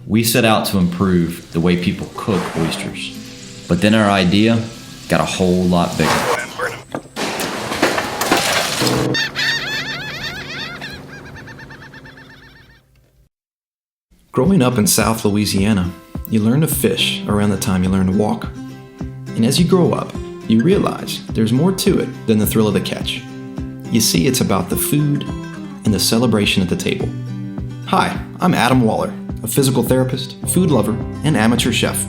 We set out to improve the way people cook oysters, but then our idea got a whole lot bigger. Growing up in South Louisiana, you learn to fish around the time you learn to walk. And as you grow up, you realize there's more to it than the thrill of the catch. You see, it's about the food and the celebration at the table. Hi, I'm Adam Waller, a physical therapist, food lover, and amateur chef.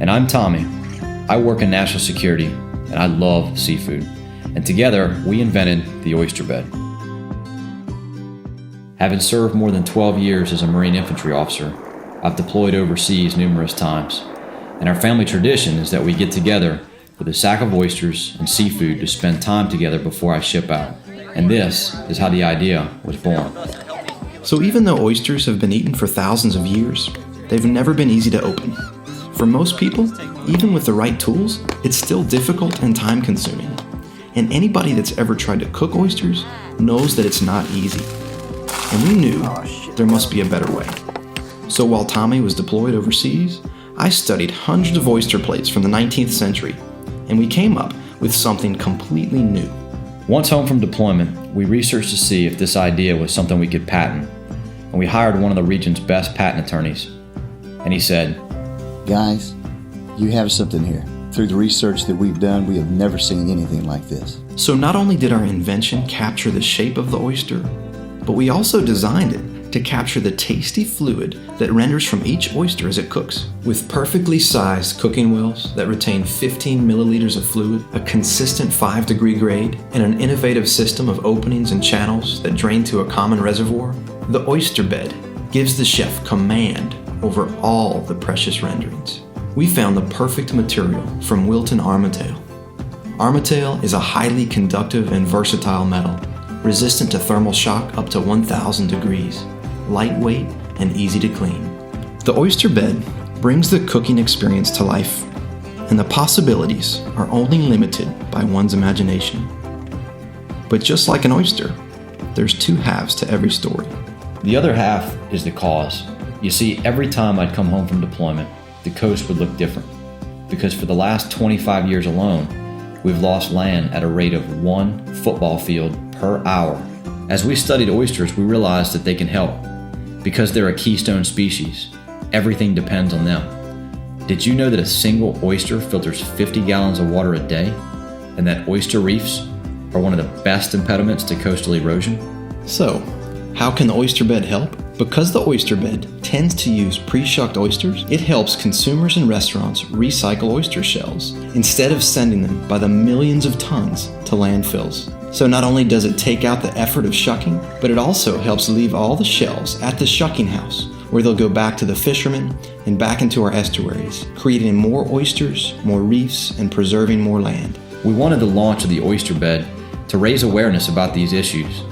And I'm Tommy. I work in national security, and I love seafood. And together, we invented the Oyster Bed. Having served more than 12 years as a Marine infantry officer, I've deployed overseas numerous times. And our family tradition is that we get together with a sack of oysters and seafood to spend time together before I ship out. And this is how the idea was born. So even though oysters have been eaten for thousands of years, they've never been easy to open. For most people, even with the right tools, it's still difficult and time-consuming. And anybody that's ever tried to cook oysters knows that it's not easy. And we knew there must be a better way. So while Tommy was deployed overseas, I studied hundreds of oyster plates from the 19th century, and we came up with something completely new. Once home from deployment, we researched to see if this idea was something we could patent, and we hired one of the region's best patent attorneys. And he said, "Guys, you have something here. Through the research that we've done, we have never seen anything like this." So not only did our invention capture the shape of the oyster, but we also designed it to capture the tasty fluid that renders from each oyster as it cooks. With perfectly sized cooking wells that retain 15 milliliters of fluid, a consistent 5-degree grade, and an innovative system of openings and channels that drain to a common reservoir, the Oyster Bed gives the chef command over all the precious renderings. We found the perfect material from Wilton Armatail. Armatail is a highly conductive and versatile metal, resistant to thermal shock up to 1,000 degrees, lightweight and easy to clean. The Oyster Bed brings the cooking experience to life, and the possibilities are only limited by one's imagination. But just like an oyster, there's two halves to every story. the other half is the cause. You see, every time I'd come home from deployment, the coast would look different. Because for the last 25 years alone, we've lost land at a rate of 1 football field per hour. As we studied oysters, we realized that they can help. Because they're a keystone species, everything depends on them. Did you know that a single oyster filters 50 gallons of water a day? And that oyster reefs are one of the best impediments to coastal erosion? So, how can the Oyster Bed help? Because the Oyster Bed tends to use pre-shucked oysters, it helps consumers and restaurants recycle oyster shells instead of sending them by the millions of tons to landfills. So not only does it take out the effort of shucking, but it also helps leave all the shells at the shucking house, where they'll go back to the fishermen and back into our estuaries, creating more oysters, more reefs, and preserving more land. We wanted the launch of the Oyster Bed to raise awareness about these issues.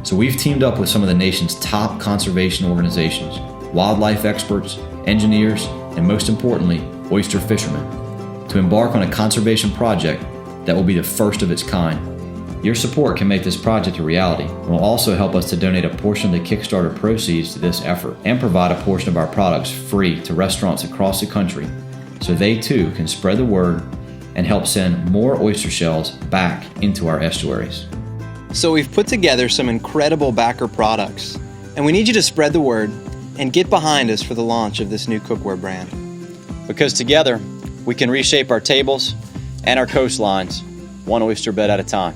So we've teamed up with some of the nation's top conservation organizations, wildlife experts, engineers, and most importantly, oyster fishermen, to embark on a conservation project that will be the first of its kind. Your support can make this project a reality and will also help us to donate a portion of the Kickstarter proceeds to this effort and provide a portion of our products free to restaurants across the country so they too can spread the word and help send more oyster shells back into our estuaries. So we've put together some incredible backer products, and we need you to spread the word and get behind us for the launch of this new cookware brand. Because together, we can reshape our tables and our coastlines, one oyster bed at a time.